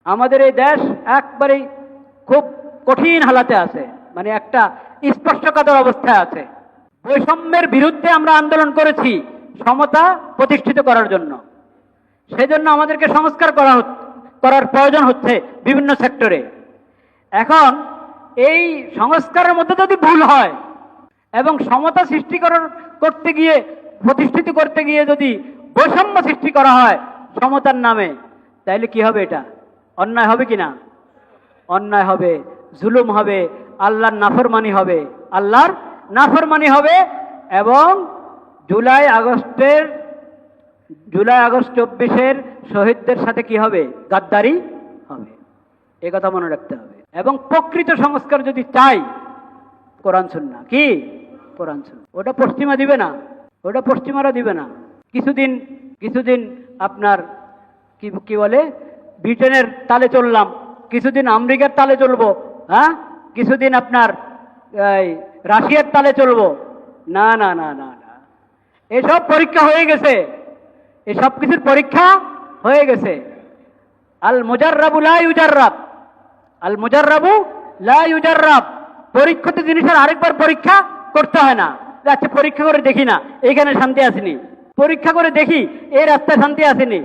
আমাদের এই দেশ একবারেই খুব কঠিন হালাতে আছে, মানে একটা স্পর্শকাতর অবস্থায় আছে। বৈষম্যের বিরুদ্ধে আমরা আন্দোলন করেছি সমতা প্রতিষ্ঠিত করার জন্য। সেজন্য আমাদেরকে সংস্কার করার প্রয়োজন হচ্ছে বিভিন্ন সেক্টরে। এখন এই সংস্কারের মধ্যে যদি ভুল হয় এবং সমতা সৃষ্টি করতে গিয়ে, প্রতিষ্ঠিত করতে গিয়ে যদি বৈষম্য সৃষ্টি করা হয় সমতার নামে, তাইলে কি হবে? এটা অন্যায় হবে কিনা? অন্যায় হবে, জুলুম হবে, আল্লাহর নাফরমানি হবে, আল্লাহর নাফরমানি হবে। এবং জুলাই আগস্ট 24-এর শহীদদের সাথে কি হবে? গাদ্দারি হবে। এ কথা মনে রাখতে হবে। এবং প্রকৃত সংস্কার যদি চাই, কোরআন সুন্নাহ কি? কোরআন সুন্নাহ। ওটা পশ্চিমা দিবে না, ওটা পশ্চিমারা দিবে না। কিছুদিন আপনার কি বলে, ব্রিটেনের তালে চললাম, কিছুদিন আমেরিকার তালে চলবো, হ্যাঁ, কিছুদিন আপনার রাশিয়ার তালে চলবো। না না না না না, এসব পরীক্ষা হয়ে গেছে, এসব কিছুর পরীক্ষা হয়ে গেছে। আল মুজাররাবু লা ইউজাররাব, আল মুজাররাবু লা ইউজাররাব। পরীক্ষিত জিনিসের আরেকবার পরীক্ষা করতে হয় না। আচ্ছা, পরীক্ষা করে দেখি না এইখানে শান্তি আসেনি, পরীক্ষা করে দেখি এই রাস্তায় শান্তি আসেনি,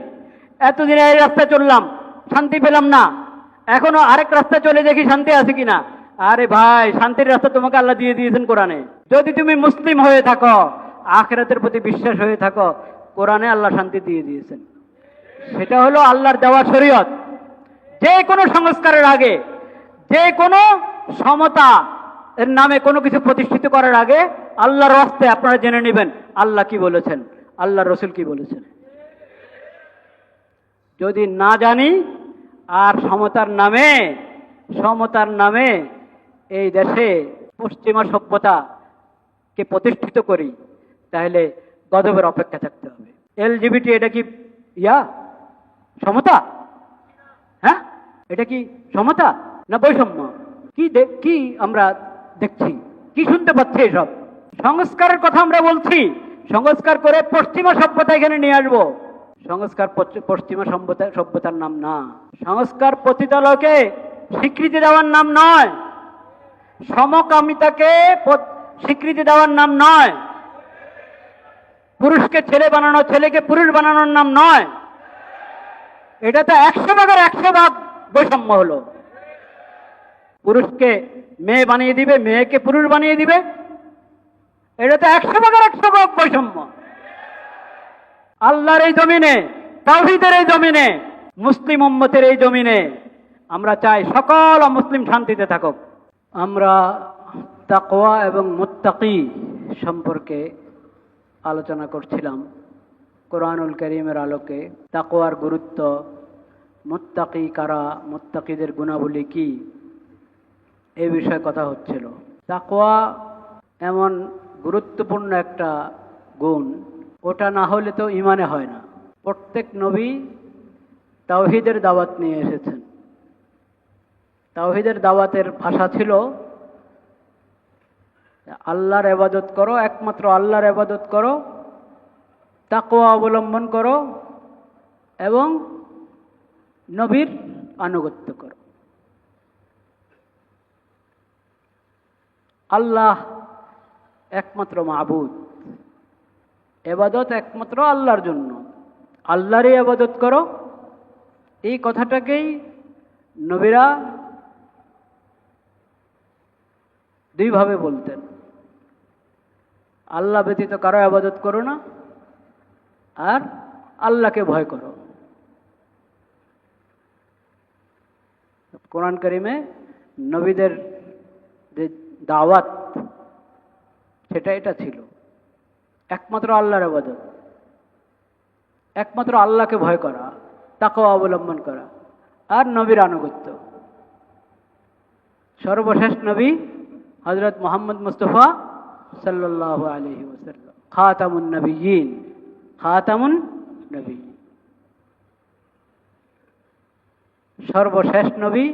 এতদিন এই রাস্তায় চললাম শান্তি পেলাম না, এখনো আরেক রাস্তায় চলে দেখি শান্তি আছে কিনা। আরে ভাই, শান্তির রাস্তা তোমাকে আল্লাহ দিয়ে দিয়েছেন কোরআনে। যদি তুমি মুসলিম হয়ে থাকো, আখিরাতের প্রতি বিশ্বাস হয়ে থাকো, কোরআনে আল্লাহ শান্তি দিয়ে দিয়েছেন। সেটা হলো আল্লাহর দেওয়া শরীয়ত। যে কোনো সংস্কারের আগে, যে কোনো সমতা এর নামে কোনো কিছু প্রতিষ্ঠিত করার আগে আল্লাহর রাস্তায় আপনারা জেনে নেবেন আল্লাহ কি বলেছেন, আল্লাহ রসুল কি বলেছেন। যদি না জানি আর সমতার নামে এই দেশে পশ্চিমা সভ্যতাকে প্রতিষ্ঠিত করি, তাহলে গজবের অপেক্ষা থাকতে হবে। এলজিবিটি এটা কি সমতা? হ্যাঁ, এটা কি সমতা না বৈষম্য? কি আমরা দেখছি, কি শুনতে পাচ্ছি? এসব সংস্কারের কথা আমরা বলছি, সংস্কার করে পশ্চিমা সভ্যতা এখানে নিয়ে আসবো। সংস্কার পশ্চিমা সভ্যতার নাম না, সংস্কার পতিতালয়কে স্বীকৃতি দেওয়ার নাম নয়, সমকামিতাকে স্বীকৃতি দেওয়ার নাম নয়, পুরুষকে ছেলে বানানো, ছেলেকে পুরুষ বানানোর নাম নয়। এটা তো 100% বৈষম্য হলো। পুরুষকে মেয়ে বানিয়ে দিবে, মেয়েকে পুরুষ বানিয়ে দিবে, এটা তো 100% বৈষম্য। আল্লাহর এই জমিনে, তাওহীদের এই জমিনে, মুসলিম উম্মতের এই জমিনে আমরা চাই সকল অমুসলিম শান্তিতে থাকুক। আমরা তাকওয়া এবং মুত্তাকি সম্পর্কে আলোচনা করছিলাম কোরআনুল কারীমের আলোকে। তাকওয়ার গুরুত্ব, মুত্তাকি কারা, মুত্তাকিদের গুণাবলী কি, এই বিষয়ে কথা হচ্ছিল। তাকওয়া এমন গুরুত্বপূর্ণ একটা গুণ, ওটা না হলে তো ইমানে হয় না। প্রত্যেক নবী তাওহীদের দাওয়াত নিয়ে এসেছেন। তাওহীদের দাওয়াতের ভাষা ছিল আল্লাহর ইবাদত করো, একমাত্র আল্লাহর ইবাদত করো, তাকওয়া অবলম্বন করো এবং নবীর আনুগত্য করো। আল্লাহ একমাত্র মাবুদ, ইবাদত একমাত্র আল্লাহর জন্য, আল্লাহরই ইবাদত করো। এই কথাটাকেই নবীরা দুইভাবে বলতেন। আল্লাহ ব্যতীত কারো ইবাদত করো না, আর আল্লাহকে ভয় করো। কোরআন কারীমে নবীদের যে দাওয়াত, সেটা এটা ছিল একমাত্র আল্লাহর ইবাদত, একমাত্র আল্লাহকে ভয় করা, তাকওয়া অবলম্বন করা আর নবীর আনুগত্য। সর্বশেষ নবী হযরত মুহাম্মদ মুস্তাফা সাল্লাল্লাহু আলাইহি ওয়াসাল্লাম, খাতামুন নবিয়্যিন, খাতামুন নবিয়্যিন, সর্বশেষ নবী,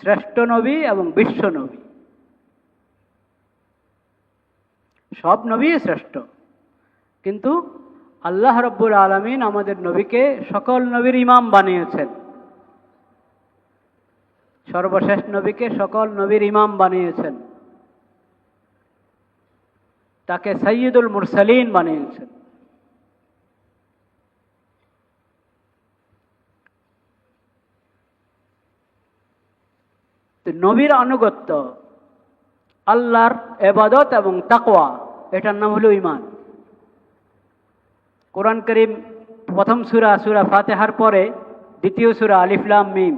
শ্রেষ্ঠ নবী এবং বিশ্ব নবী। সব নবী শ্রেষ্ঠ, কিন্তু আল্লাহ রাব্বুল আলামিন আমাদের নবীকে সকল নবীর ইমাম বানিয়েছেন। সর্বশেষ নবীকে সকল নবীর ইমাম বানিয়েছেন, তাকে সাইয়্যিদুল মুরসালিন বানিয়েছেন। নবীর আনুগত্য, আল্লাহর ইবাদত এবং তাকওয়া, এটার নাম হলো ঈমান। কোরআন কারীম প্রথম সূরা ফাতিহার পরে দ্বিতীয় সূরা আলিফ লাম মিম।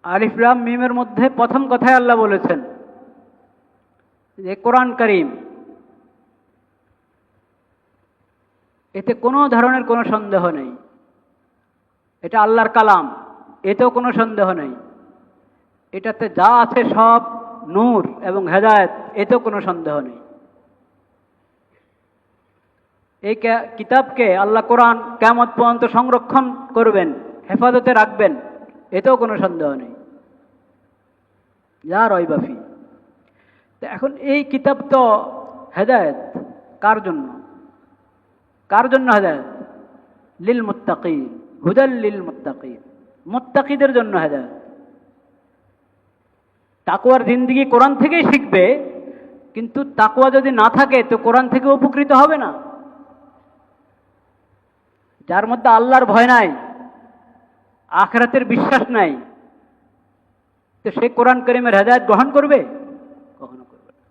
আলিফ লাম মিমের মধ্যে প্রথম কথাই আল্লাহ বলেছেন যে কোরআন কারীম, এতে কোনো ধরনের কোনো সন্দেহ নেই, এটা আল্লাহর কালাম, এতেও কোনো সন্দেহ নেই। এটাতে যা আছে সব নূর এবং হেদায়েত, এতেও কোনো সন্দেহ নেই। এই কিতাবকে আল্লাহ কোরআন কিয়ামত পর্যন্ত সংরক্ষণ করবেন, হেফাজতে রাখবেন, এতেও কোনো সন্দেহ নেই। যা রয়বাফি। তো এখন এই কিতাব তো হেদায়েত কার জন্য? কার জন্য হেদায়েত? লিল মুত্তাকিন, হুদাল লিল মুত্তাকিন, মুত্তাকিদের জন্য হেদায়েত। তাকওয়ার জিন্দেগি কোরআন থেকেই শিখবে, কিন্তু তাকওয়া যদি না থাকে তো কোরআন থেকে উপকৃত হবে না। যার মধ্যে আল্লাহর ভয় নাই, আখিরাতের বিশ্বাস নাই, তো সে কোরআন কারীমের হেদায়েত গ্রহণ করবে? কখনো করবে না।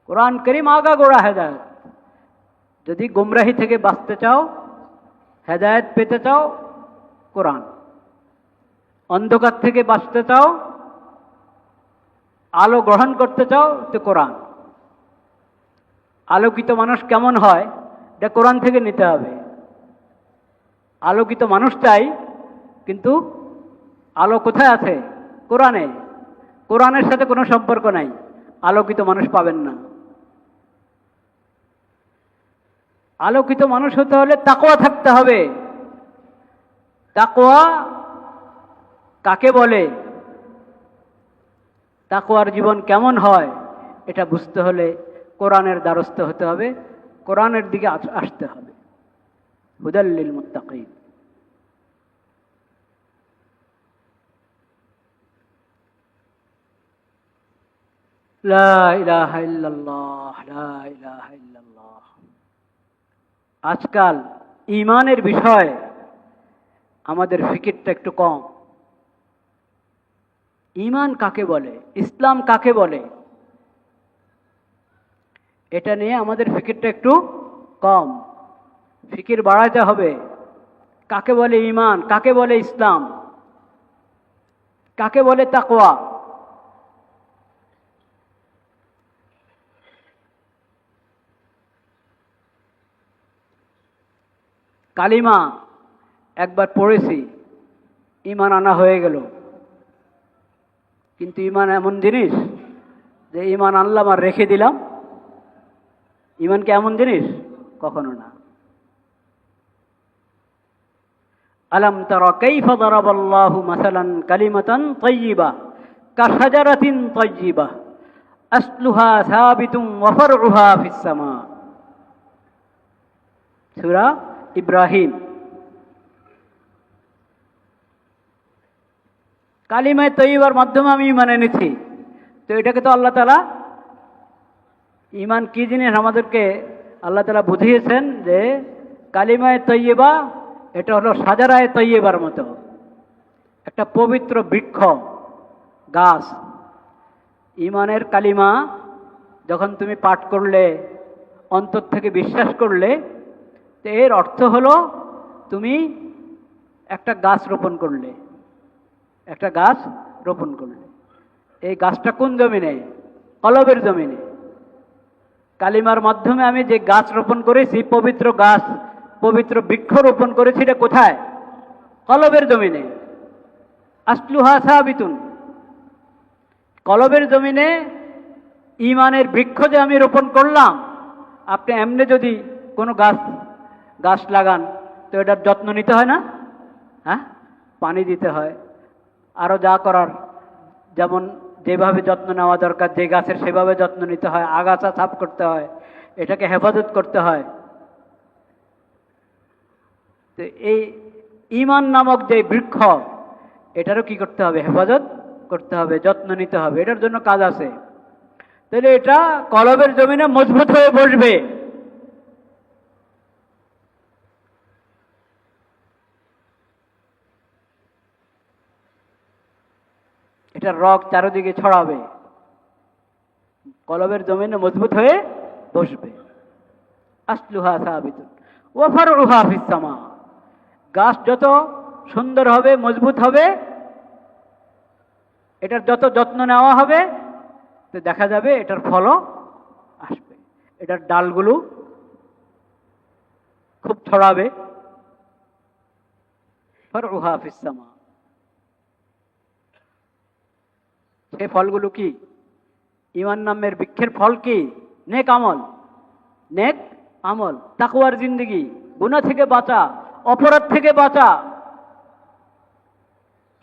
কোরআন কারীম আগাগোড়া হেদায়েত। যদি গোমরাহি থেকে বাঁচতে চাও, হেদায়েত পেতে চাও, কোরআন। অন্ধকার থেকে বাঁচতে চাও, আলো গ্রহণ করতে চাও, তো কোরআন। আলোকিত মানুষ কেমন হয় এটা কোরআন থেকে নিতে হবে। আলোকিত মানুষ চাই, কিন্তু আলো কোথায় আছে? কোরআনে। কোরআনের সাথে কোনো সম্পর্ক নাই, আলোকিত মানুষ পাবেন না। আলোকিত মানুষ হতে হলে তাকওয়া থাকতে হবে। তাকওয়া কাকে বলে, তাকওয়ার জীবন কেমন হয়, এটা বুঝতে হলে কোরআনের দ্বারস্থ হতে হবে, কোরআনের দিকে আসতে হবে। হুদাল লিল মুত্তাকিন। লা ইলাহা ইল্লাল্লাহ, লা ইলাহা ইল্লাল্লাহ। আজকাল ঈমানের বিষয় আমাদের ফিকিরটা একটু কম। ঈমান কাকে বলে, ইসলাম কাকে বলে, এটা নিয়ে আমাদের ফিকিরটা একটু কম। ফিকির বাড়াতে হবে। কাকে বলে ঈমান, কাকে বলে ইসলাম, কাকে বলে তাকওয়া। কালিমা একবার পড়েছি, ঈমান আনা হয়ে গেল। কিন্তু ঈমান এমন জিনিস যে ঈমান আনলাম আর রেখে দিলাম। ঈমান কি এমন জিনিস? কখনো না। আলাম তারা কাইফা দারাবাল্লাহু মাসালান কালিমাতান তাইয়্যিবা কাশাজারাতিন তাইয়্যিবা আসলুহা সাবিতুন ওয়া ফারউহা ফিস সামা। সূরা ইব্রাহিম। কালিমায়ে তৈয়বার মাধ্যমে আমি ঈমান এনেছি, তো এটাকে তো আল্লাহ তাআলা, ঈমান কি জিনিস আমাদেরকে আল্লাহ তাআলা বুঝিয়েছেন যে কালিমায়ে তৈয়বা এটা হলো সাজারায়ে তৈয়বার মতো একটা পবিত্র বৃক্ষ, গাছ। ঈমানের কালিমা যখন তুমি পাঠ করলে, অন্তর থেকে বিশ্বাস করলে, তো এর অর্থ হলো তুমি একটা গাছ রোপণ করলে, একটা গাছ রোপণ করলে। এই গাছটা কোন জমিনে? কলবের জমিনে। কালিমার মাধ্যমে আমি যে গাছ রোপণ করেছি, পবিত্র গাছ, পবিত্র বৃক্ষ রোপণ করেছি, এটা কোথায়? কলবের জমিনে। আসলুহা সাবিতুন। কলবের জমিনে ঈমানের বৃক্ষ যে আমি রোপণ করলাম। আপনি এমনি যদি কোনো গাছ লাগান, তো এটার যত্ন নিতে হয় না? হ্যাঁ, পানি দিতে হয়, আরো যা করার, যেমন যেভাবে যত্ন নেওয়া দরকার, যে গাছের সেভাবে যত্ন নিতে হয়, আগাছা সাফ করতে হয়, এটাকে হেফাজত করতে হয়। তো এই ঈমান নামক যে বৃক্ষ, এটারও কি করতে হবে? হেফাজত করতে হবে, যত্ন নিতে হবে, এটার জন্য কাজ আছে। তাহলে এটা কলবের জমিনে মজবুত হয়ে বসবে। এটার রগ চারদিকে ছড়াবে, কলবের জমিনে মজবুত হয়ে বসবে। আসলুহা সাবিতুন ওয়া ফারউহা ফিস সামা। গাছ যত সুন্দর হবে, মজবুত হবে, এটার যত যত্ন নেওয়া হবে, তো দেখা যাবে এটার ফলও আসবে। এটার ডালগুলো খুব ছড়াবে। ফারউহা ফিস সামা। সে ফলগুলো কি? ঈমান নামের বৃক্ষের ফল কি? নেক আমল, নেক আমল, তাকওয়ার জিন্দেগি, গুনাহ থেকে বাঁচা, অপরাধ থেকে বাঁচা,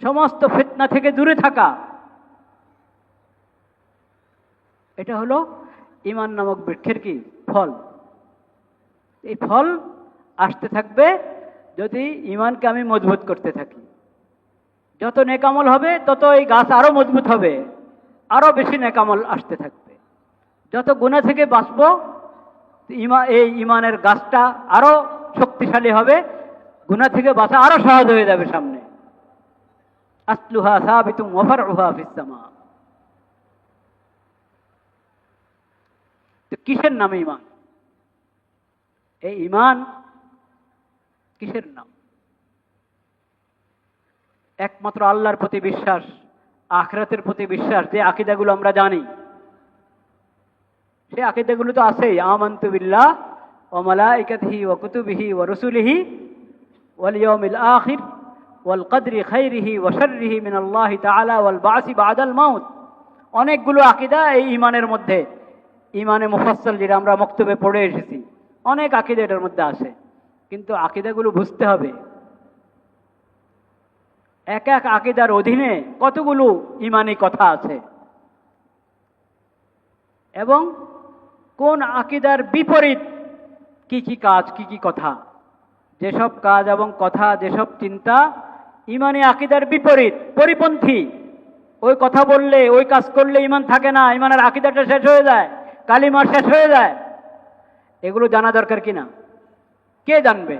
সমস্ত ফিতনা থেকে দূরে থাকা। এটা হলো ঈমান নামক বৃক্ষের কি? ফল। এই ফল আসতে থাকবে যদি ঈমানকে আমি মজবুত করতে থাকি। যত নেক আমল হবে তত এই গাছ আরো মজবুত হবে, আরো বেশি নেক আমল আসতে থাকবে। যত গুনাহ থেকে বাঁচবো, এই ঈমানের গাছটা আরো শক্তিশালী হবে, গুনাহ থেকে বাঁচা আরো সহজ হয়ে যাবে সামনে। আসলুহা সাবিতুন ওয়া ফারউহা ফিস সামা। তো কিসের নাম ঈমান? এই ঈমান কিসের নাম? একমাত্র আল্লাহর প্রতি বিশ্বাস, আখিরাতের প্রতি বিশ্বাস, যে আকীদাগুলো আমরা জানি, সেই আকীদাগুলো তো আছেই। আমানতু বিল্লাহ ওয়া মালাইকাতিহি ওয়া কুতুবিহি ওয়া রুসুলিহি ওয়াল ইয়াউমিল আখির ওয়াল কদরি খাইরিহি ওয়া শাররিহি মিনাল্লাহি তাআলা ওয়াল বা'সি বা'দাল মাউত। অনেকগুলো আকীদা এই ঈমানের মধ্যে, ঈমানে মুফাসসাল যেটা আমরা মক্তবে পড়ে এসেছি, অনেক আকীদা এটার মধ্যে আছে। কিন্তু আকীদাগুলো বুঝতে হবে, এক এক আকীদার অধীনে কতগুলো ঈমানি কথা আছে, এবং কোন আকীদার বিপরীত কি কি কাজ, কি কি কথা। যেসব কাজ এবং কথা, যেসব চিন্তা ঈমানি আকীদার বিপরীত, পরিপন্থী, ওই কথা বললে, ওই কাজ করলে ঈমান থাকে না, ঈমানের আকীদাটা শেষ হয়ে যায়, কালিমা শেষ হয়ে যায়, এগুলো জানা দরকার কিনা? কে জানবে?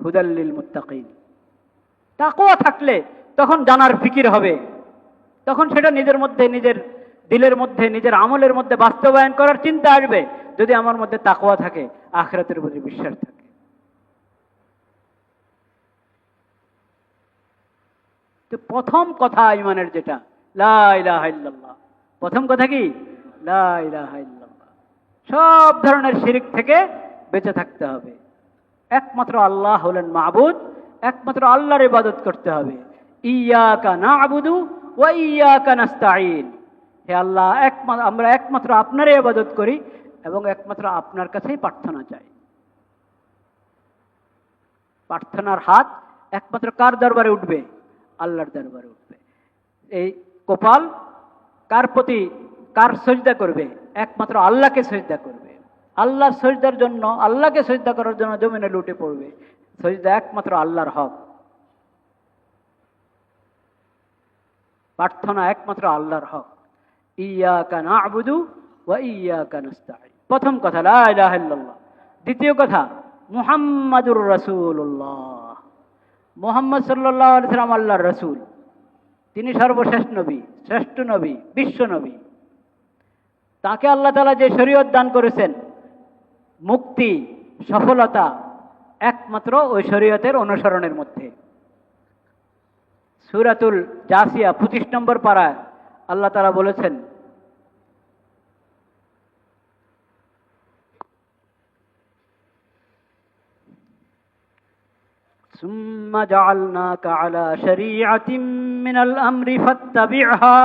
হুদাল লিল মুত্তাকিন। তাকওয়া থাকলে তখন জানার ফিকির হবে, তখন সেটা নিজের মধ্যে, নিজের দিলের মধ্যে, নিজের আমলের মধ্যে বাস্তবায়ন করার চিন্তা আসবে, যদি আমার মধ্যে তাকওয়া থাকে, আখিরাতের প্রতি বিশ্বাস থাকে। তো প্রথম কথা ঈমানের যেটা, লা ইলাহা ইল্লাল্লাহ। প্রথম কথা কি? লা ইলাহা ইল্লাল্লাহ। সব ধরনের শিরক থেকে বেঁচে থাকতে হবে। একমাত্র আল্লাহ হলেন মাবুদ, একমাত্র আল্লাহর ইবাদত করতে হবে। ইয়াকা না'বুদু ওয়া ইয়াকা নাস্তাঈন। হে আল্লাহ, আমরা একমাত্র আপনারই ইবাদত করি এবং একমাত্র আপনার কাছেই প্রার্থনা চাই। প্রার্থনার হাত একমাত্র কার দরবারে উঠবে? আল্লাহর দরবারে উঠবে। এই কপাল কার প্রতি, কার সজদা করবে? একমাত্র আল্লাহকে সজদা করবে। আল্লাহর সজদার জন্য, আল্লাহকে সজদা করার জন্য জমিনে লুটে পড়বে। সজদা একমাত্র আল্লাহর হক, প্রার্থনা একমাত্র আল্লাহর হক। ইয়াকা না'বুদু ওয়া ইয়াকা নাস্তাঈন। প্রথম কথা লা ইলাহা ইল্লাল্লাহ। দ্বিতীয় কথা মুহাম্মাদুর রাসূলুল্লাহ। মুহাম্মদ সাল্লাল্লাহু আলাইহি ওয়াসাল্লাম আল্লাহর রাসূল। তিনি সর্বশেষ নবী, শ্রেষ্ঠ নবী, বিশ্ব নবী। তাকে আল্লাহ তাআলা যে শরীয়ত দান করেছেন, মুক্তি, সফলতা একমাত্র ওই শরীয়তের অনুসরণের মধ্যে। সূরাতুল জাসিয়া 25 নম্বর পারায় আল্লাহ তাআলা বলেছেন, সুম্মা জাআলনাকা আলা শরীআতিন মিনাল আমরি ফাত্তাবি'হা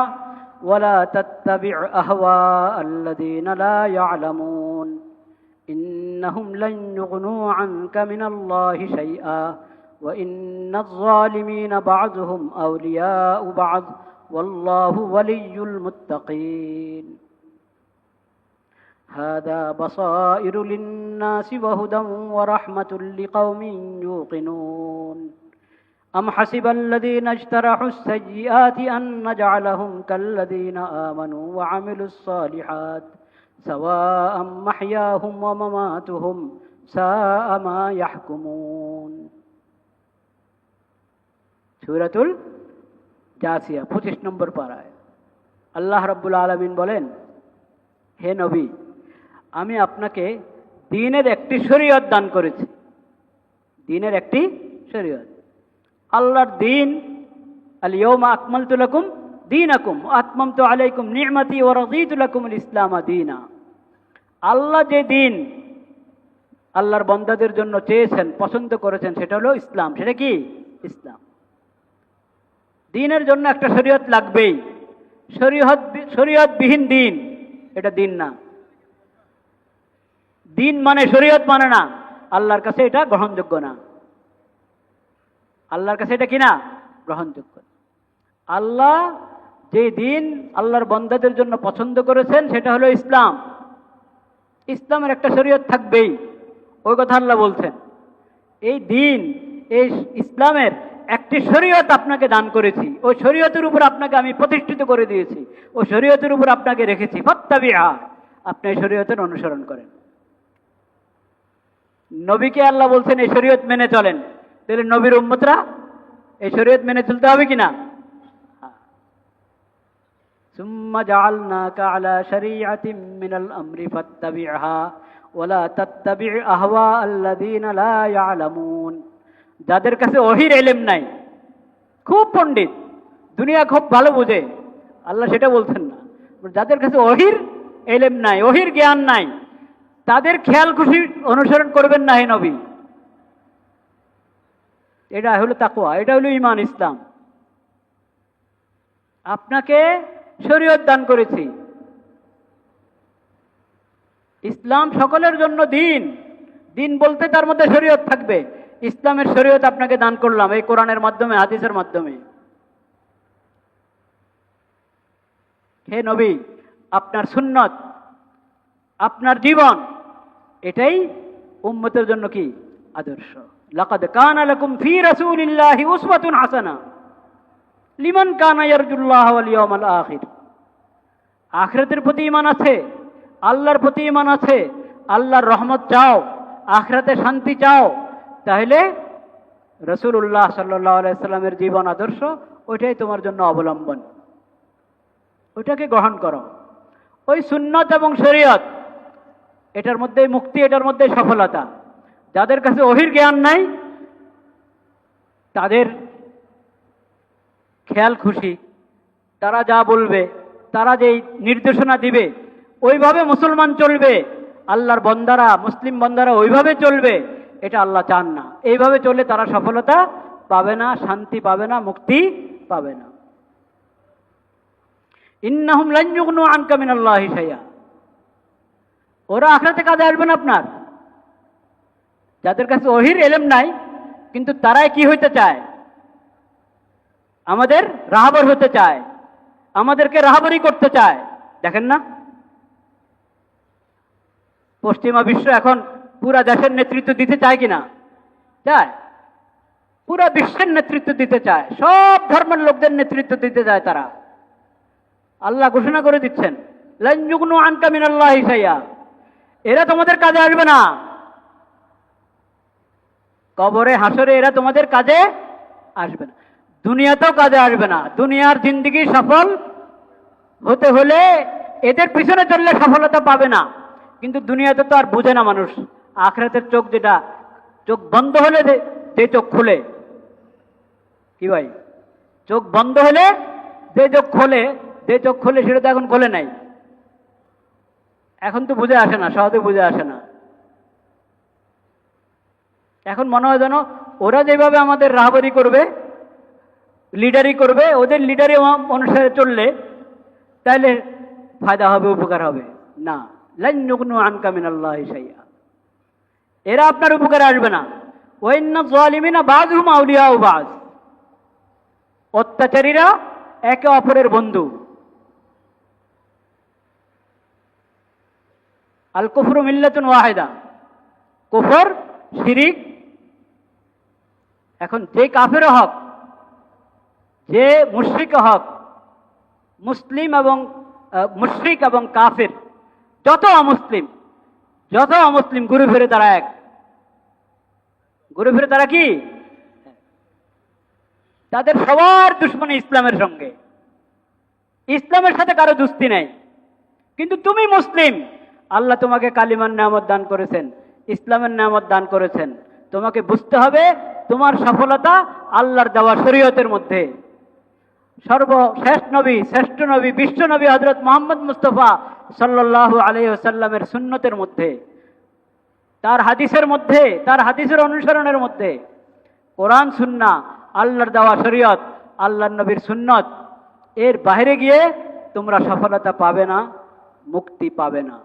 ওয়া লা তাত্তাবি' আহওয়া'আল্লাযীনা লা ইয়া'লামুন ইন্নাহুম লান ইউগনু আনকা মিনাল্লাহি শাইআ ওয়া ইন্নায যালিমিনা বা'যুহুম আওলিয়াউ বা'য ওয়াল্লাহু ওয়ালিয়্যুল মুত্তাকিন। هذا بصائر للناس وهدى ورحمة لقوم يوقنون আম হাসিবাল্লাযীনা ইজতারাহুস সাইয়্যাতি আন নাজআলাহুম কাল্লাযীনা আমানু ওয়া আমিলুস সালিহাত সাওয়াআম মাহইয়াহুম ওয়া মামাতুহুম সাআ মা ইয়াহকুমুন। সূরাতুল জাসিয়া 25 নম্বর পারায় আল্লাহ রাব্বুল আলামিন বলেন, হে নবী, আমি আপনাকে দ্বীনের একটি শরীয়ত দান করেছি। দ্বীনের একটি শরীয়ত, আল্লাহর দ্বীন। আল ইয়াউমা আকমালতু লাকুম দীনাকুম ওয়া আতমামতু আলাইকুম নি'মাতি ওয়া রাদিতু লাকুমুল ইসলামা দীনা। আল্লাহ যে দ্বীন আল্লাহর বান্দাদের জন্য চেয়েছেন, পছন্দ করেছেন, সেটা হলো ইসলাম। সেটা কি? ইসলাম। দ্বীনের জন্য একটা শরীয়ত লাগবেই। শরীয়তবিহীন দ্বীন এটা দ্বীন না। দ্বীন মানে শরীয়ত মানে না, আল্লাহর কাছে এটা গ্রহণযোগ্য না। আল্লাহর কাছে এটা কি না? গ্রহণযোগ্য। আল্লাহ যে দ্বীন আল্লাহর বান্দাদের জন্য পছন্দ করেছেন সেটা হলো ইসলাম। ইসলামের একটা শরীয়ত থাকবেই, ওই কথা আল্লাহ বলছেন। এই দ্বীন, এই ইসলামের একটি শরীয়ত আপনাকে দান করেছি, ওই শরীয়তের উপর আপনাকে আমি প্রতিষ্ঠিত করে দিয়েছি, ওই শরীয়তের উপর আপনাকে রেখেছি। ফাত্তাবিহা, আপনি এই শরীয়তের অনুসরণ করেন। নবীকে আল্লাহ বলছেন এই শরীয়ত মেনে চলেন, তাহলে নবীর উম্মতরা এই শরীয়ত মেনে চলতে হবে কিনা? সুম্মা জাআলনাকা আলা শরীআতিন মিনাল আমরি ফাত্তাবিহা ওয়া লা তাত্তাবি আহওয়া আল্লাযীনা লা ইয়ালামুন। যাদের কাছে ওহীর ইলম নাই, খুব পণ্ডিত, দুনিয়া খুব ভালো বোঝে, আল্লাহ সেটা বলছেন না। যাদের কাছে ওহীর ইলম নাই, ওহীর জ্ঞান নাই, তাদের খেয়াল খুশি অনুসরণ করবেন না হে নবী। এটা হলো তাকওয়া, এটা হলো ঈমান, ইসলাম। আপনাকে শরীয়ত দান করেছি। ইসলাম সকলের জন্য দ্বীন। দ্বীন বলতে তার মধ্যে শরীয়ত থাকবে। ইসলামের শরীয়ত আপনাকে দান করলাম এই কোরআনের মাধ্যমে, হাদিসের মাধ্যমে। হে নবী, আপনার সুন্নত, আপনার জীবন, এটাই উম্মতের জন্য কি? আদর্শ। লাকাদ কানা লাকুম ফি রাসূলিল্লাহি উসওয়াতুন হাসানাহ লিমান কানা ইয়ারজুল্লাহ ওয়াল ইয়াউমাল আখির। আখিরাতের প্রতি ঈমান আছে, আল্লাহর প্রতি ঈমান আছে, আল্লাহর রহমত চাও, আখিরাতে শান্তি চাও, তাহলে রাসূলুল্লাহ সাল্লাল্লাহু আলাইহি সাল্লামের জীবন আদর্শ ওইটাই তোমার জন্য অবলম্বন। ওইটাকে গ্রহণ করো। ওই সুন্নত এবং শরীয়ত, এটার মধ্যে মুক্তি, এটার মধ্যে সফলতা। যাদের কাছে ওহীর জ্ঞান নাই, তাদের খেয়াল খুশি, তারা যা বলবে, তারা যেই নির্দেশনা দিবে ওইভাবে মুসলমান চলবে, আল্লাহর বান্দারা, মুসলিম বান্দারা ওইভাবে চলবে, এটা আল্লাহ চান না। এইভাবে চললে তারা সফলতা পাবে না, শান্তি পাবে না, মুক্তি পাবে না। ইন্নাহুম লান ইউগনু আনকা মিনাল্লাহি শাইআ। ওরা আখিরাতে কাজে আসবে না আপনার। যাদের কাছে ওহীর ইলম নাই, কিন্তু তারাই কি হইতে চায়? আমাদের রাহবর হতে চায়, আমাদেরকে রাহবরি করতে চায়। দেখেন না, পশ্চিমা বিশ্ব এখন পুরা দেশের নেতৃত্ব দিতে চায় কিনা? চায়। পুরা বিশ্বের নেতৃত্ব দিতে চায়, সব ধর্মের লোকদের নেতৃত্ব দিতে চায় তারা। আল্লাহ ঘোষণা করে দিচ্ছেন, লান ইউগনু আনকা মিনাল্লাহি শাইআ। এরা তোমাদের কাজে আসবে না। কবরে, হাসরে এরা তোমাদের কাজে আসবে না, দুনিয়াতেও কাজে আসবে না। দুনিয়ার জিন্দেগি সফল হতে হলে এদের পিছনে চললে সফলতা পাবে না। কিন্তু দুনিয়াতে তো আর বুঝে না মানুষ। আখিরাতের চোখ, যেটা চোখ বন্ধ হলে যে চোখ খুলে, কি ভাই, চোখ বন্ধ হলে যে চোখ খোলে, যে চোখ খোলে সেটা তো এখন খোলে নাই। এখন তো বুঝে আসে না, সহজে বুঝে আসে না। এখন মনে হয় যেন ওরা যেভাবে আমাদের রাহবরি করবে, লিডারি করবে, ওদের লিডারি অনুসারে চললে তাহলে ফায়দা হবে, উপকার হবে। না, লান ইউগনু আনকা মিনাল্লাহি শাইআ। এরা আপনার উপকারে আসবে না। ওয়া ইন্না যালিমিনা বাযুহুম আউলিয়াউ বায। অত্যাচারীরা একে অপরের বন্ধু। আল কুফরু মিল্লাতুন ওয়াহিদা। কুফর, শিরিক। এখন যে কাফের হক যে মুশরিক হক, মুসলিম এবং মুশরিক এবং কাফির, যত অমুসলিম ঘুরে ফিরে তারা এক, ঘুরে ফিরে তারা কি, তাদের সবার দুশ্মনী ইসলামের সঙ্গে, ইসলামের সাথে কারো দুস্তি নেই। কিন্তু তুমি মুসলিম, আল্লাহ তোমাকে কালিমার নেয়ামত দান করেছেন, ইসলামের নেয়ামত দান করেছেন, তোমাকে বুঝতে হবে তোমার সফলতা আল্লাহর দেওয়া শরীয়তের মধ্যে। সর্বশেষ নবী, শ্রেষ্ঠ নবী, বিশ্ব নবী হযরত মুহাম্মদ মুস্তাফা সাল্লাল্লাহু আলাইহি ওয়াসাল্লামের সুন্নতের মধ্যে, তার হাদিসের মধ্যে, তার হাদিসের অনুসরণের মধ্যে। কোরআন সুন্নাহ, আল্লাহর দেওয়া শরীয়ত, আল্লাহর নবীর সুন্নত, এর বাইরে গিয়ে তোমরা সফলতা পাবে না, মুক্তি পাবে না।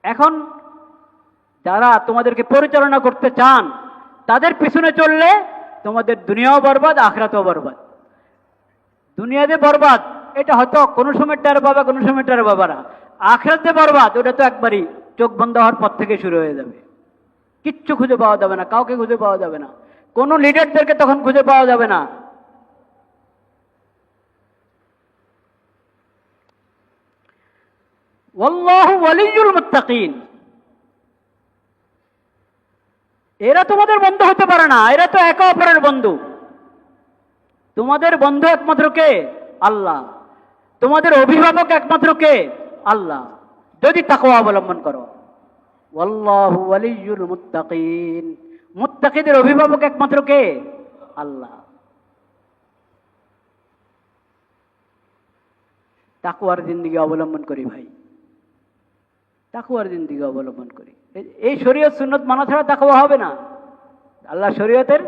এখন যারা তোমাদেরকে পরিচালনা করতে চান, তাদের পিছনে চললে তোমাদের দুনিয়াও বরবাদ, আখিরাতও বরবাদ। দুনিয়াতে বরবাদ, এটা হয়তো কোনো সময় টের পাবে, কোনো সময় টের পাবে না। আখিরাতে বরবাদ, ওটা তো একবারই চোখ বন্ধ হওয়ার পর থেকে শুরু হয়ে যাবে। কিচ্ছু খুঁজে পাওয়া যাবে না, কাউকে খুঁজে পাওয়া যাবে না, কোনো লিডারদেরকে তখন খুঁজে পাওয়া যাবে না। ওয়াল্লাহু ওয়ালিয়ুল মুত্তাকিন, এরা তোমাদের বন্ধু হতে পারে না, এরা তো একে অপরের বন্ধু। তোমাদের বন্ধু একমাত্র কে? আল্লাহ। তোমাদের অভিভাবক একমাত্র কে? আল্লাহ, যদি তাকওয়া অবলম্বন করো। ওয়াল্লাহু ওয়ালিয়ুল মুত্তাকিন, মুত্তাকিদের অভিভাবক একমাত্র কে? আল্লাহ। তাকওয়ার জিন্দেগি অবলম্বন করি ভাই, তাকওয়ার জিন্দেগি অবলম্বন করি। এই শরীয়ত সুন্নত মানা ছাড়া তাকওয়া হবে না। আল্লাহ শরীয়তের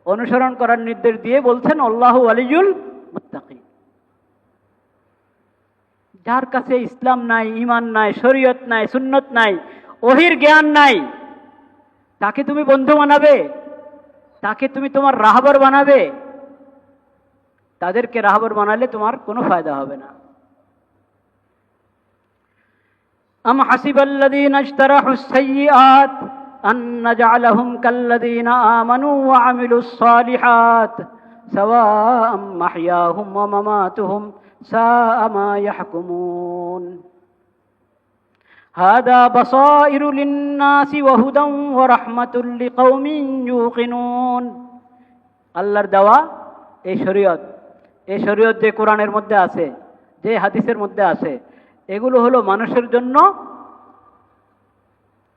অনুসরণ করার নির্দেশ দিয়ে বলছেন আল্লাহু ওয়ালিয়ুল মুত্তাকিন। যার কাছে ইসলাম নাই, ঈমান নাই, শরীয়ত নাই, সুন্নত নাই, ওহির জ্ঞান নাই, তাকে তুমি বন্ধু বানাবে? তাকে তুমি তোমার রাহবার বানাবে? তাদেরকে রাহবার বানালে তোমার কোনো ফায়দা হবে না। আম হাসিবাল্লাযীনা ইশতারাহুস সাইয়্যাত আন নাজআলাহুম কাল্লাযীনা আমানু ওয়া আমিলুস সালিহাত সাওয়াআম মাহইয়াহুম ওয়া মামাতুহুম সাআ মা ইয়াহকুমুন হাদা বাসাইরু লিন-নাসি ওয়া হুদান ওয়া রাহমাতুল লিকাওমিন ইউকিনুন। আল্লাহর দেওয়া এই শরীয়ত, এই শরীয়ত যে কোরআনের মধ্যে আছে, যে হাদিসের মধ্যে আছে, এগুলো হলো মানুষের জন্য,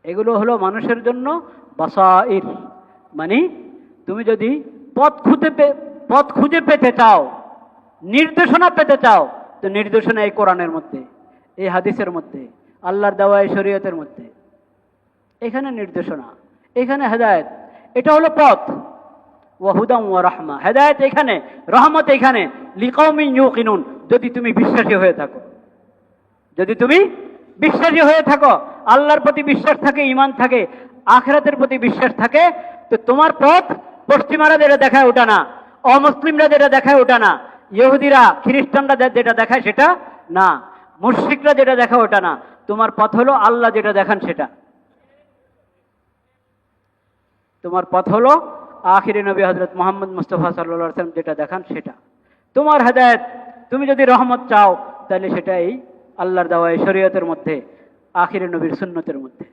এগুলো হলো মানুষের জন্য বাসাইর। মানে তুমি যদি পথ খুঁজে পেতে চাও, নির্দেশনা পেতে চাও, তো নির্দেশনা এই কোরআনের মধ্যে, এই হাদিসের মধ্যে, আল্লাহর দেওয়া এই শরীয়তের মধ্যে। এখানে নির্দেশনা, এখানে হেদায়েত, এটা হলো পথ। ওয়া হুদাম ওয়া রাহমা, হেদায়েত এখানে, রহমত এখানে, লিকাওমিন ইউকিনুন, যদি তুমি বিশ্বাসী হয়ে থাকো। যদি তুমি বিশ্বাসী হয়ে থাকো, আল্লাহর প্রতি বিশ্বাস থাকে, ঈমান থাকে, আখিরাতের প্রতি বিশ্বাস থাকে, তো তোমার পথ পশ্চিমারা যেটা দেখায় ওটা না, অমুসলিমরা যেটা দেখায় ওটা না, ইহুদিরা খ্রিস্টানরা যেটা দেখায় সেটা না, মুশরিকরা যেটা দেখায় ওটা না। তোমার পথ হলো আল্লাহ যেটা দেখান সেটা। তোমার পথ হলো আখিরি নবী হযরত মুহাম্মদ মুস্তাফা সাল্লাল্লাহু আলাইহি ওয়াসাল্লাম যেটা দেখান সেটা তোমার হেদায়েত। তুমি যদি রহমত চাও, তাহলে সেটা এই আল্লাহর দেওয়া এই শরীয়তের মধ্যে, আখিরি নবীর সুন্নতের মধ্যে।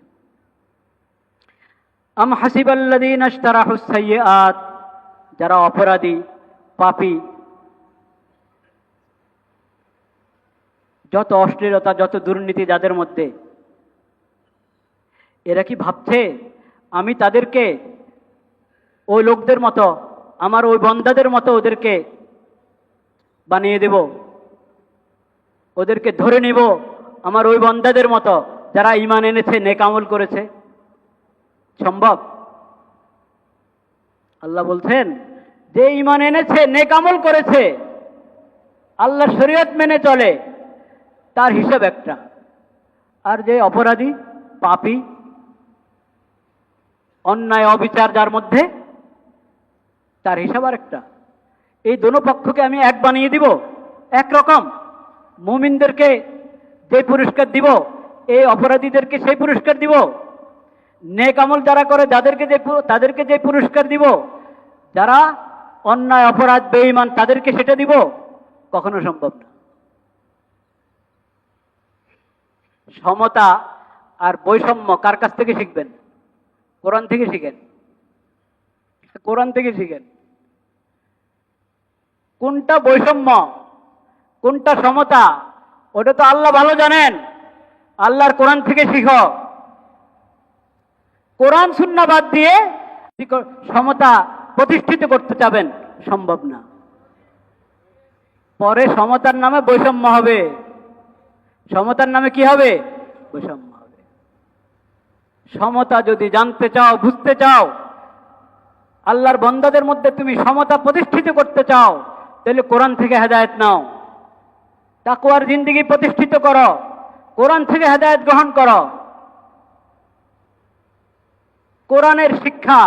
আম হাসিবাল্লাযীনা ইশতারাহুস সাইয়্যাত, যারা অপরাধী, পাপী, যত অশ্লীলতা, যত দুর্নীতি যাদের মধ্যে, এরা কি ভাবছে আমি তাদেরকে ওই লোকদের মতো, আমার ওই বন্দাদের মতো ওদেরকে বানিয়ে দেব, ওদেরকে ধরে নিব আমার ওই বন্দাদের মতো যারা ঈমান এনেছে, নেক আমল করেছে? সম্ভব? আল্লাহ বলছেন যে ঈমান এনেছে, নেক আমল করেছে, আল্লাহর শরীয়ত মেনে চলে, তার হিসাব একটা। আর যে অপরাধী, পাপী, অন্যায় অবিচার যার মধ্যে, তার হিসাব আর একটা। এই দোনো পক্ষকে আমি এক বানিয়ে দিব, একরকম। মুমিনদেরকে যে পুরস্কার দিব, এই অপরাধীদেরকে সেই পুরস্কার দিব। নেক আমল যারা করে তাদেরকে যে পুরস্কার দিব, যারা অন্যায় অপরাধ বেঈমান তাদেরকে সেটা দিব? কখনো সম্ভব না। সমতা আর বৈষম্য কার কাছ থেকে শিখবেন? কোরআন থেকে শিখেন, কোরআন থেকে শিখেন। কোনটা বৈষম্য, কোনটা সমতা, ওটা তো আল্লাহ ভালো জানেন। আল্লাহর কোরআন থেকে শিখো। কোরআন সুন্নাহ বাদ দিয়ে সমতা প্রতিষ্ঠিত করতে চাবেন, সম্ভব না। পরে সমতার নামে বৈষম্য হবে। সমতার নামে কি হবে? বৈষম্য হবে। সমতা যদি জানতে চাও, বুঝতে চাও, আল্লাহর বান্দাদের মধ্যে তুমি সমতা প্রতিষ্ঠিত করতে চাও, তাহলে কোরআন থেকে হেদায়েত নাও। তাকওয়ার জিন্দেগি প্রতিষ্ঠিত করো, কোরআন থেকে হেদায়েত গ্রহণ করো। কোরআনের শিক্ষা,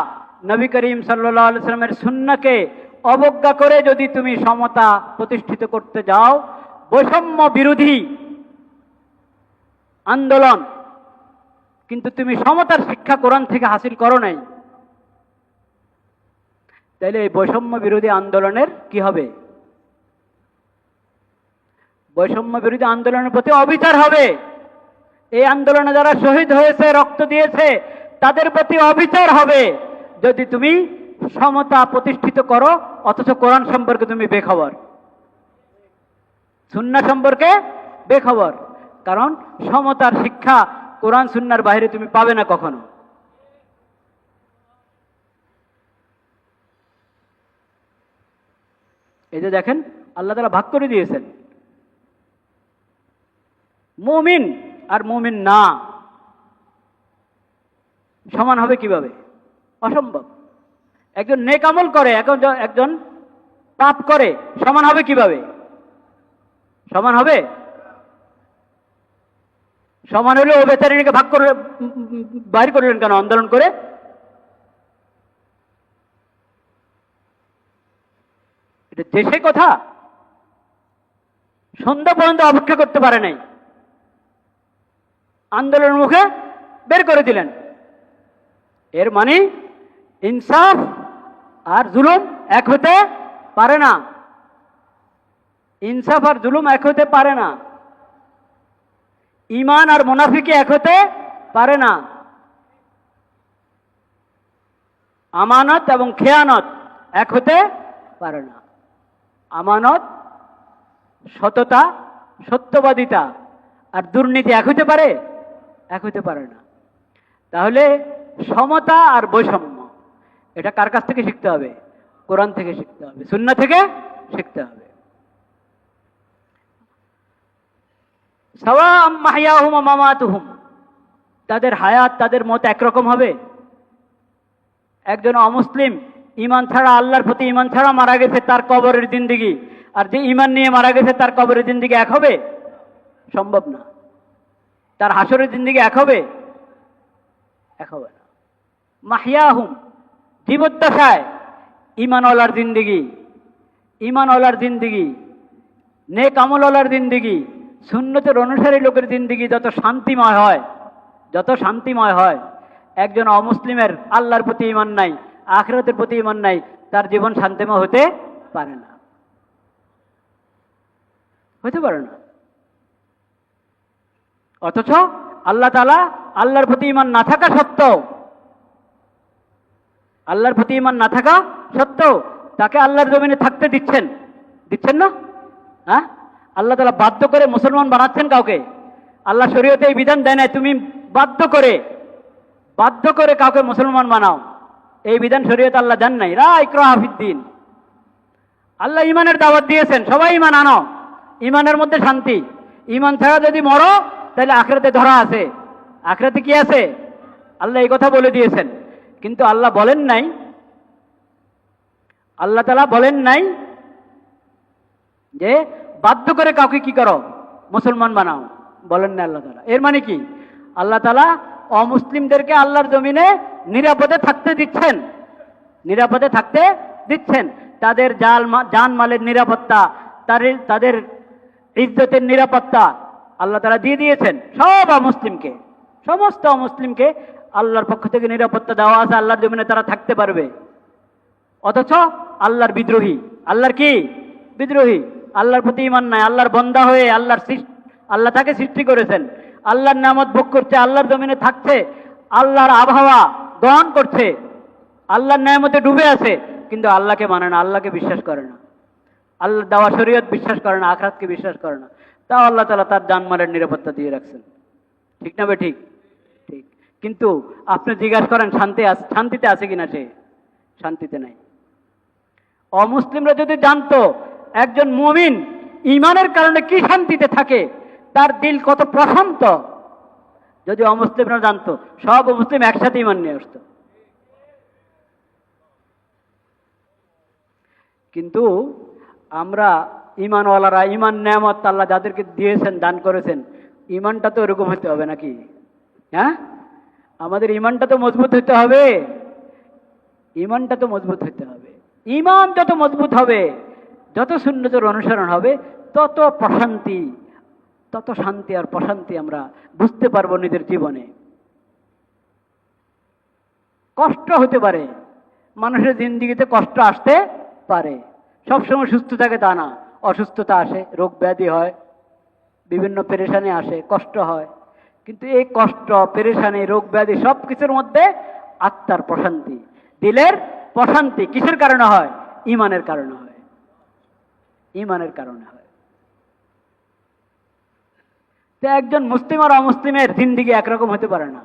নবী করিম সাল্লাল্লাহু আলাইহি ওয়াসাল্লামের সুন্নাহকে অবজ্ঞা করে যদি তুমি সমতা প্রতিষ্ঠিত করতে যাও, বৈষম্য বিরোধী আন্দোলন, কিন্তু তুমি সমতার শিক্ষা কোরআন থেকে হাসিল করো নাই, তাহলে এই বৈষম্য বিরোধী আন্দোলনের কি হবে? বৈষম্য বিরোধী আন্দোলনের প্রতি অবিচার হবে। এই আন্দোলনে যারা শহীদ হয়েছে, রক্ত দিয়েছে, তাদের প্রতি অবিচার হবে যদি তুমি সমতা প্রতিষ্ঠিত করো অথচ কোরআন সম্পর্কে তুমি বেখবর, সুন্নাহ সম্পর্কে বেখবর। কারণ সমতার শিক্ষা কোরআন সুন্নাহর বাইরে তুমি পাবে না কখনো। এই যে দেখেন, আল্লাহ তাআলা ভাগ করে দিয়েছেন মুমিন আর মুমিন না। সমান হবে কিভাবে? অসম্ভব। একজন নেক আমল করে, একজন পাপ করে, সমান হবে কিভাবে? সমান হবে? সমান হলে ও বেচারিকে ভাগ করে বাইর করলেন কেন আন্দোলন করে? এটা দেশে কথা। সন্ধ্যা পর্যন্ত অপেক্ষা করতে পারে নাই, আন্দোলনের মুখে বের করে দিলেন। এর মানে ইনসাফ আর জুলুম এক হতে পারে না। ইনসাফ আর জুলুম এক হতে পারে না। ঈমান আর মুনাফিকি এক হতে পারে না। আমানত এবং খেয়ানত এক হতে পারে না। আমানত, সততা, সত্যবাদিতা আর দুর্নীতি এক হতে পারে? এক হতে পারে না। তাহলে সমতা আর বৈষম্য এটা কার কাছ থেকে শিখতে হবে? কোরআন থেকে শিখতে হবে, সুন্নাহ থেকে শিখতে হবে। সাওয়াম মাহইয়াহুম ওয়া মামাতুহুম, তাদের হায়াত, তাদের মত একরকম হবে? একজন অমুসলিম ঈমান ছাড়া, আল্লাহর প্রতি ঈমান ছাড়া মারা গেছে, তার কবরের জিন্দেগি আর যে ঈমান নিয়ে মারা গেছে তার কবরের জিন্দেগি এক হবে? সম্ভব না। তার হাসরের জিন্দেগি এক হবে? এক হবে না। মাহইয়াহুম, জীবদ্দশায় ঈমানওয়ালার জিন্দেগি, ঈমানওয়ালার জিন্দেগি, নেক আমলওয়ালার জিন্দেগি, সুন্নতের অনুসারী লোকের জিন্দেগি যত শান্তিময় হয়, যত শান্তিময় হয়, একজন অমুসলিমের আল্লাহর প্রতি ঈমান নাই, আখিরাতের প্রতি ঈমান নাই, তার জীবন শান্তিময় হতে পারে না, হতে পারে না। অথচ আল্লাহ তাআলা আল্লাহর প্রতি ঈমান না থাকা সত্ত্বেও, আল্লাহর প্রতি ঈমান না থাকা সত্ত্বেও তাকে আল্লাহর জমিনে থাকতে দিচ্ছেন, দিচ্ছেন না? হ্যাঁ, আল্লাহ তাআলা বাধ্য করে মুসলমান বানাচ্ছেন কাউকে। আল্লাহ শরীয়তে এই বিধান দেয় না তুমি বাধ্য করে কাউকে মুসলমান বানাও, এই বিধান শরীয়তে আল্লাহ দেন নাই। লা ইকরাহা ফিদ্দিন। আল্লাহ ঈমানের দাওয়াত দিয়েছেন, সবাই ঈমান আনো, ঈমানের মধ্যে শান্তি। ঈমান ছাড়া যদি মরো তাহলে আখিরাতে ধরা আছে। আখিরাতে কি আছে? আল্লাহ এই কথা বলে দিয়েছেন। কিন্তু আল্লাহ বলেন নাই, আল্লাহ তাআলা বলেন নাই যে বাধ্য করে কাউকে কি করো, মুসলমান বানাও, বলেন না আল্লাহ তাআলা। এর মানে কি? আল্লাহ তাআলা অমুসলিমদেরকে আল্লাহর জমিনে নিরাপদে থাকতে দিচ্ছেন, নিরাপদে থাকতে দিচ্ছেন। তাদের জানমালের নিরাপত্তা, তাদের ইজ্জতের নিরাপত্তা আল্লাহ তাআলা দিয়ে দিয়েছেন সব অমুসলিমকে। সমস্ত অমুসলিমকে আল্লাহর পক্ষ থেকে নিরাপত্তা দেওয়া আছে, আল্লাহর জমিনে তারা থাকতে পারবে। অথচ আল্লাহর বিদ্রোহী। আল্লাহর কি? বিদ্রোহী। আল্লাহর প্রতি ঈমান নাই, আল্লাহর বন্দা হয়ে আল্লাহ তাকে সৃষ্টি করেছেন, আল্লাহর নিয়ামত ভোগ করছে, আল্লাহর জমিনে থাকছে, আল্লাহর আবহাওয়া গ্রহণ করছে, আল্লাহর নিয়ামতে ডুবে আছে, কিন্তু আল্লাহকে মানে না, আল্লাহকে বিশ্বাস করে না, আল্লাহ দেওয়া শরীয়ত বিশ্বাস করে না, আখিরাতকে বিশ্বাস করে না। তাও আল্লাহ তাআলা তার জানমালের নিরাপত্তা দিয়ে রাখছেন। ঠিক না বে ঠিক? ঠিক। কিন্তু আপনি জিজ্ঞাসা করেন শান্তিতে আছে কিনা সে? শান্তিতে নাই। অমুসলিমরা যদি জানতো একজন মুমিন ঈমানের কারণে কি শান্তিতে থাকে, তার দিল কত প্রশান্ত, যদি অমুসলিমরা জানতো, সব মুসলিম একসাথে ঈমান নিয়ে আসতো। কিন্তু আমরা ঈমানওয়ালারা, ঈমান নেয়ামত আল্লাহ যাদেরকে দিয়েছেন, দান করেছেন, ঈমানটা তো এরকম হতে হবে নাকি? হ্যাঁ, আমাদের ঈমানটা তো মজবুত হতে হবে, ঈমানটা তো মজবুত হতে হবে। ঈমান যত মজবুত হবে, যত সুন্নতের অনুসরণ হবে, তত প্রশান্তি, তত শান্তি আর প্রশান্তি আমরা বুঝতে পারবো নিজের জীবনে। কষ্ট হতে পারে, মানুষের জিন্দিগিতে কষ্ট আসতে পারে, সবসময় সুস্থ থাকে তা না, অসুস্থতা আসে, রোগ ব্যাধি হয়, বিভিন্ন পেরেশানি আসে, কষ্ট হয়। কিন্তু এই কষ্ট, পেরেশানি, রোগ ব্যাধি সব কিছুর মধ্যে আত্মার প্রশান্তি, দিলের প্রশান্তি কিসের কারণে হয়? ঈমানের কারণে হয়, ঈমানের কারণে হয়। তো একজন মুসলিম আর অমুসলিমের জিন্দিগি একরকম হতে পারে না,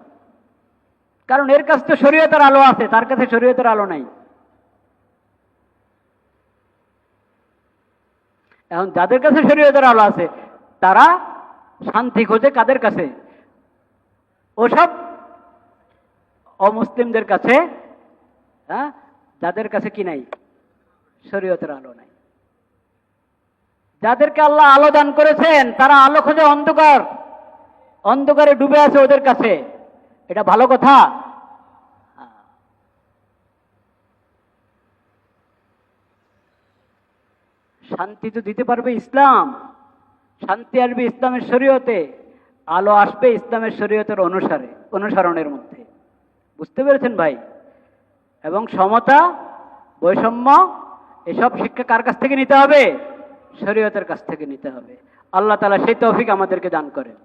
কারণ এর কাছে তো শরীয়তের আলো আছে, তার কাছে শরীয়তের আলো নাই। এখন যাদের কাছে শরীয়তের আলো আছে, তারা শান্তি খোঁজে কাদের কাছে? ওসব অমুসলিমদের কাছে, হ্যাঁ, যাদের কাছে কি নাই? শরীয়তের আলো নাই। যাদেরকে আল্লাহ আলো দান করেছেন, তারা আলো খোঁজে অন্ধকারে ডুবে আছে ওদের কাছে। এটা ভালো কথা? শান্তি তো দিতে পারবে ইসলাম, শান্তি আসবে ইসলামের শরীয়তে, আলো আসবে ইসলামের শরীয়তের অনুসরণের মধ্যে। বুঝতে পেরেছেন ভাই? এবং সমতা, বৈষম্য, এসব শিক্ষা কার কাছ থেকে নিতে হবে? শরীয়তের কাছ থেকে নিতে হবে। আল্লাহ তাআলা সেই তৌফিক আমাদেরকে দান করেন।